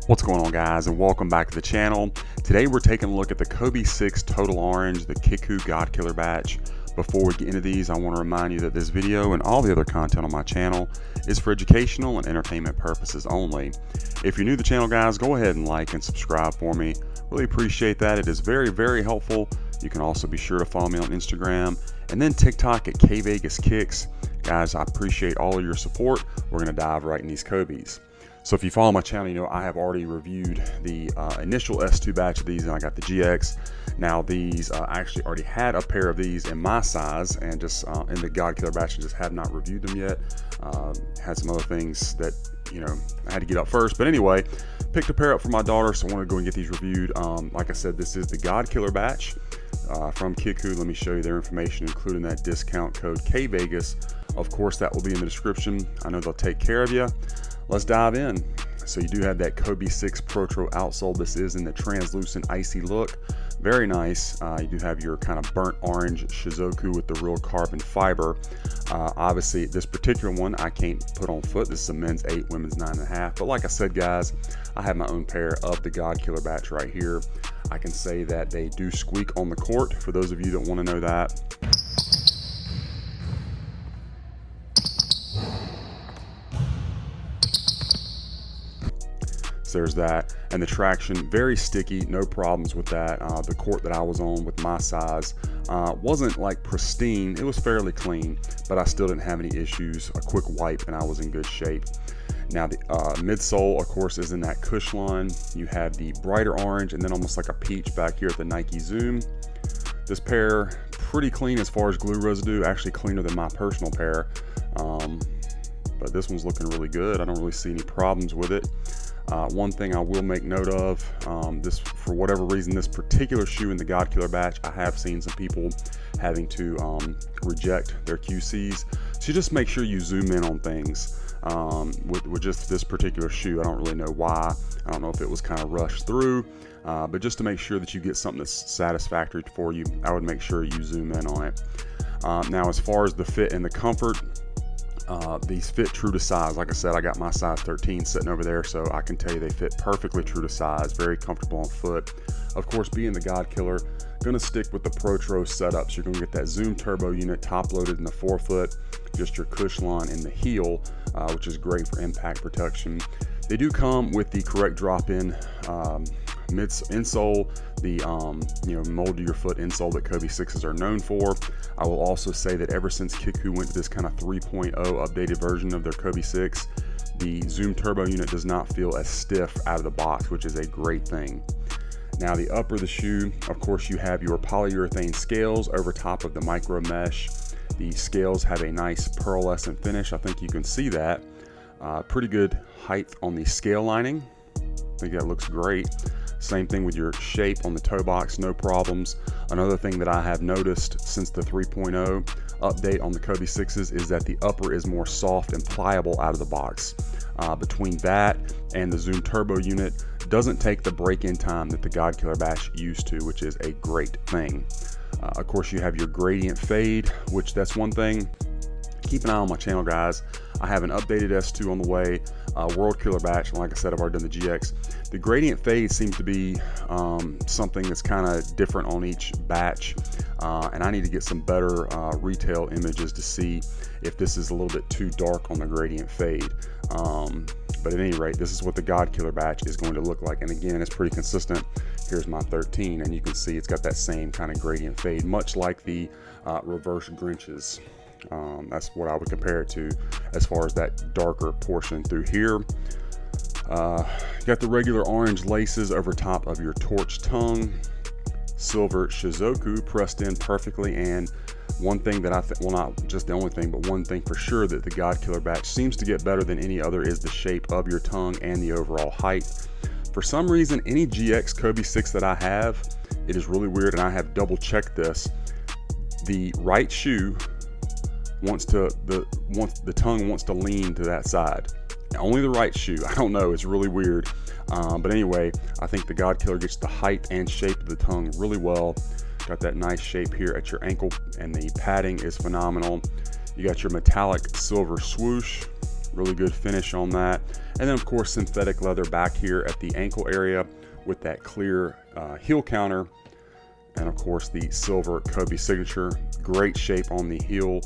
What's going on, guys, and welcome back to the channel. Today we're taking a look at the kvegaskickz Total Orange, the Kickwho godkiller batch. Before we get into these, I want to remind you that this video and all the other content on my channel is for educational and entertainment purposes only. If you're new to the channel, guys, go ahead and like and subscribe for me. Really appreciate that. It is very, very helpful. You can also be sure to follow me on Instagram and then TikTok at kvegaskickz. Guys, I appreciate all of your support. We're going to dive right in these Kobe's. So if you follow my channel, you know I have already reviewed the initial S2 batch of these, and I got the GX. Now these, I actually already had a pair of these in my size, and just in the godkiller batch, I just have not reviewed them yet. Had some other things that, you know, I had to get up first. But anyway, picked a pair up for my daughter, so I want to go and get these reviewed. Like I said, this is the godkiller batch from Kickwho. Let me show you their information, including that discount code KVEGAS. Of course, that will be in the description. I know they'll take care of you. Let's dive in. So you do have that kvegaskickz Protro outsole. This is in the translucent icy look. Very nice. You do have your kind of burnt orange shizuku with the real carbon fiber. Obviously this particular one I can't put on foot. This is a men's 8, women's 9.5. But like I said, guys, I have my own pair of the godkiller batch right here. I can say that they do squeak on the court, for those of you that want to know that. There's that, and the traction very sticky, no problems with that. The court that I was on with my size wasn't like pristine, it was fairly clean, but I still didn't have any issues. A quick wipe and I was in good shape. Now the midsole, of course, is in that cush line. You have the brighter orange and then almost like a peach back here at the Nike Zoom. This pair pretty clean as far as glue residue, actually cleaner than my personal pair, but this one's looking really good. I don't really see any problems with it. One thing I will make note of, this, for whatever reason, this particular shoe in the godkiller batch, I have seen some people having to reject their QCs. So just make sure you zoom in on things with just this particular shoe. I don't really know why. I don't know if it was kind of rushed through, but just to make sure that you get something that's satisfactory for you, I would make sure you zoom in on it. Now, as far as the fit and the comfort, these fit true to size. Like I said, I got my size 13 sitting over there, so I can tell you they fit perfectly true to size. Very comfortable on foot. Of course, being the godkiller, gonna stick with the Protro setup. So you're gonna get that Zoom turbo unit top loaded in the forefoot, just your cush line in the heel, which is great for impact protection. They do come with the correct drop-in insole, the mold to your foot insole that kvegaskickz are known for. I will also say that ever since Kickwho went to this kind of 3.0 updated version of their kvegaskickz, the Zoom turbo unit does not feel as stiff out of the box, which is a great thing. Now the upper of the shoe, of course, you have your polyurethane scales over top of the micro mesh. The scales have a nice pearlescent finish. I think you can see that. Pretty good height on the scale lining. I think that looks great. Same thing with your shape on the toe box, no problems. Another thing that I have noticed since the 3.0 update on the kvegaskickz is that the upper is more soft and pliable out of the box. Between that and the Zoom turbo unit, doesn't take the break-in time that the godkiller batch used to, which is a great thing. Of course, you have your gradient fade, which that's one thing. Keep an eye on my channel, guys. I have an updated S2 on the way, World Killer batch, and like I said, I've already done the GX. The gradient fade seems to be something that's kind of different on each batch, and I need to get some better retail images to see if this is a little bit too dark on the gradient fade. But at any rate, this is what the godkiller batch is going to look like, and again, it's pretty consistent. Here's my 13, and you can see it's got that same kind of gradient fade, much like the reverse Grinches. That's what I would compare it to as far as that darker portion through here. Got the regular orange laces over top of your torch tongue, silver shizuku pressed in perfectly, and one thing that I think, well, not just the only thing, but one thing for sure that the godkiller batch seems to get better than any other is the shape of your tongue and the overall height. For some reason, any GX kvegaskickz that I have, it is really weird, and I have double checked this. The right shoe the tongue wants to lean to that side. Only the right shoe. I don't know, it's really weird. But anyway, I think the godkiller gets the height and shape of the tongue really well. Got that nice shape here at your ankle, and the padding is phenomenal. You got your metallic silver swoosh, Really good finish on that. And then of course synthetic leather back here at the ankle area with that clear heel counter. And of course the silver Kobe signature. Great shape on the heel.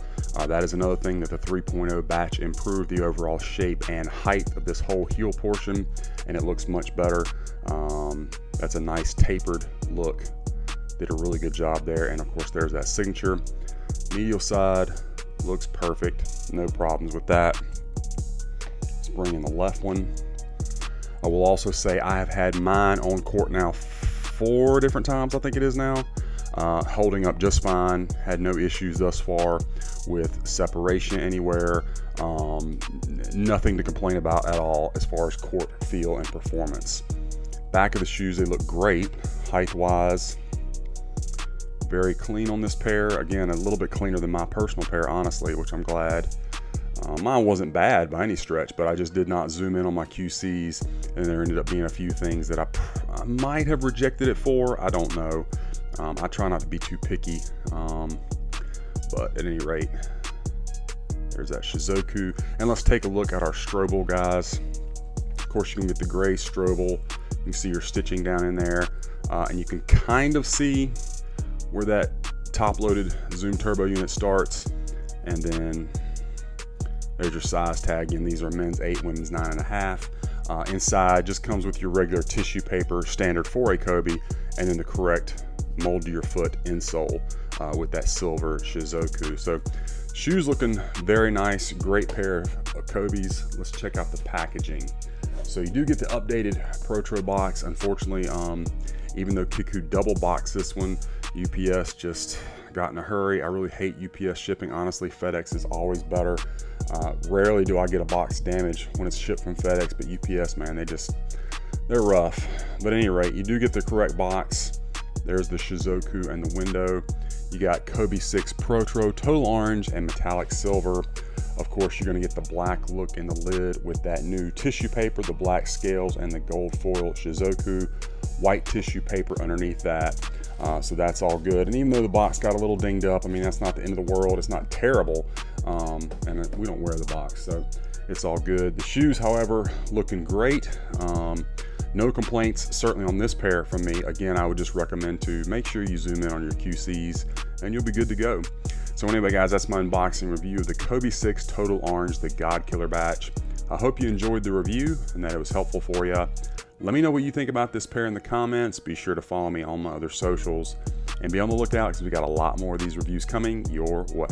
That is another thing that the 3.0 batch improved, the overall shape and height of this whole heel portion, and it looks much better. That's a nice tapered look. Did a really good job there. And of course there's that signature. Medial side looks perfect. No problems with that. Let's bring in the left one. I will also say I have had mine on court now 4 different times, I think it is now. Holding up just fine. Had no issues thus far with separation anywhere. Nothing to complain about at all as far as court feel and performance. Back of the shoes, they look great height wise. Very clean on this pair. Again, a little bit cleaner than my personal pair, honestly, which I'm glad. Mine wasn't bad by any stretch, but I just did not zoom in on my QCs, and there ended up being a few things that I might have rejected it for. I don't know. I try not to be too picky, but at any rate, there's that Shizuku. And let's take a look at our Strobel, guys. Of course, you can get the gray Strobel. You can see your stitching down in there, and you can kind of see where that top-loaded Zoom Turbo unit starts, and then there's your size tag. And these are men's 8, women's 9.5. Inside just comes with your regular tissue paper, standard for a Kobe, and then the correct mold to your foot insole with that silver Shizuku. So shoes looking very nice. Great pair of Kobe's. Let's check out the packaging. So you do get the updated Protro box. Unfortunately, even though Kickwho double boxed this one, UPS just got in a hurry. I really hate UPS shipping. Honestly, FedEx is always better. Rarely do I get a box damage when it's shipped from FedEx, but UPS, man, they're rough. But at any rate, you do get the correct box. There's the Shizuku and the window. You got Kobe 6 Protro, total orange and metallic silver. Of course, you're gonna get the black look in the lid with that new tissue paper, the black scales and the gold foil Shizuku. White tissue paper underneath that. So that's all good. And even though the box got a little dinged up, I mean, that's not the end of the world. It's not terrible. And we don't wear the box, so it's all good. The shoes, however, looking great. No complaints, certainly on this pair from me. Again, I would just recommend to make sure you zoom in on your QCs and you'll be good to go. So anyway, guys, that's my unboxing review of the Kobe 6 Total Orange, the God Killer batch. I hope you enjoyed the review and that it was helpful for you. Let me know what you think about this pair in the comments. Be sure to follow me on my other socials and be on the lookout because we got a lot more of these reviews coming your way.